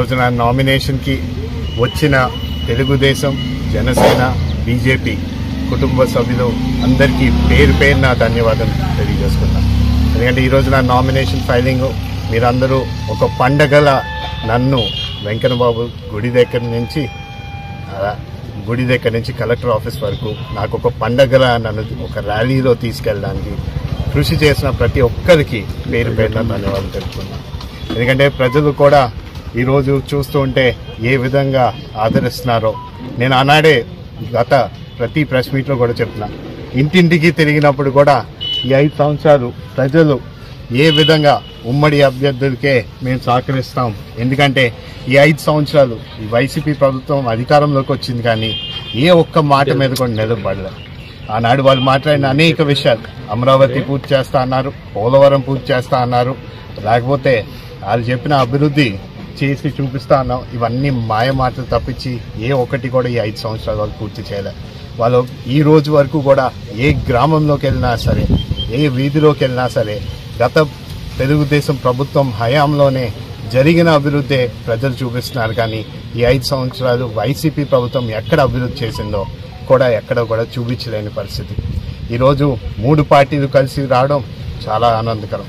ఈరోజు నా నామినేషన్కి వచ్చిన తెలుగుదేశం, జనసేన, బీజేపీ కుటుంబ సభ్యులు అందరికీ పేరు పేరున ధన్యవాదాలు తెలియజేసుకున్నాను. ఎందుకంటే ఈరోజు నా నామినేషన్ ఫైలింగ్ మీరందరూ ఒక పండగల నన్ను వెంకన్నబాబు గుడి దగ్గర నుంచి కలెక్టర్ ఆఫీస్ వరకు నాకు ఒక పండగల నన్ను ఒక ర్యాలీలో తీసుకెళ్ళడానికి కృషి చేసిన ప్రతి ఒక్కరికి పేరు పేరున ధన్యవాదాలు తెలుపుకున్నాను. ఎందుకంటే ప్రజలు కూడా ఈరోజు చూస్తూ ఉంటే ఏ విధంగా ఆదరిస్తున్నారో నేను ఆనాడే గత ప్రతి ప్రెస్ మీట్లో కూడా చెప్తున్నా. ఇంటింటికి తిరిగినప్పుడు కూడా ఈ 5 సంవత్సరాలు ప్రజలు ఏ విధంగా ఉమ్మడి అభ్యర్థులకే మేము సహకరిస్తాం. ఎందుకంటే ఈ 5 సంవత్సరాలు ఈ వైసీపీ ప్రభుత్వం అధికారంలోకి వచ్చింది, కానీ ఏ ఒక్క మాట మీద కూడా నిలబడలేదు. ఆనాడు వాళ్ళు మాట్లాడిన అనేక విషయాలు, అమరావతి పూర్తి చేస్తా అన్నారు, పోలవరం పూర్తి చేస్తా అన్నారు, లేకపోతే వాళ్ళు చెప్పిన అభివృద్ధి చేసి చూపిస్తా అన్నాం. ఇవన్నీ మాయ మాటలు తప్పించి ఏ ఒక్కటి కూడా ఈ 5 సంవత్సరాల వాళ్ళు పూర్తి చేయలేదు. వాళ్ళు ఈ రోజు వరకు కూడా ఏ గ్రామంలోకి వెళ్ళినా సరే, ఏ వీధిలోకి వెళ్ళినా సరే గత తెలుగుదేశం ప్రభుత్వం హయాంలోనే జరిగిన అభివృద్ధి ప్రజలు చూపిస్తున్నారు. కానీ ఈ 5 సంవత్సరాలు వైసీపీ ప్రభుత్వం ఎక్కడ అభివృద్ధి చేసిందో కూడా ఎక్కడ కూడా చూపించలేని పరిస్థితి. ఈరోజు 3 పార్టీలు కలిసి రావడం చాలా ఆనందకరం.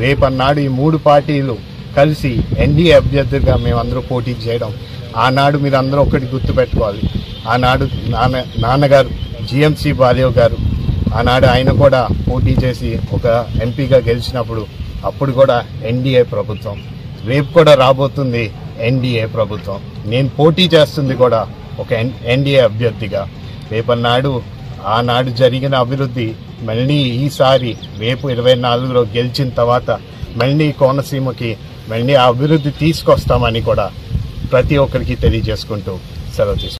రేపన్నాడు ఈ 3 పార్టీలు కలిసి ఎన్డీఏ అభ్యర్థిగా మేమందరూ పోటీ చేయడం, ఆనాడు మీరందరూ ఒకటి గుర్తుపెట్టుకోవాలి. ఆనాడు నాన్నగారు జిఎంసి బాలేవ్ గారు ఆనాడు ఆయన కూడా పోటీ చేసి ఒక ఎంపీగా గెలిచినప్పుడు అప్పుడు కూడా ఎన్డీఏ ప్రభుత్వం, రేపు కూడా రాబోతుంది ఎన్డీఏ ప్రభుత్వం. నేను పోటీ చేస్తుంది కూడా ఒక ఎన్డీఏ అభ్యర్థిగా. రేపన్నాడు ఆనాడు జరిగిన అభివృద్ధి మళ్ళీ ఈసారి రేపు 24లో గెలిచిన తర్వాత మళ్ళీ కోనసీమకి మళ్ళీ ఆ అభివృద్ధి తీసుకొస్తామని కూడా ప్రతి ఒక్కరికి తెలియజేసుకుంటూ సెలవు తీసుకుంటాం.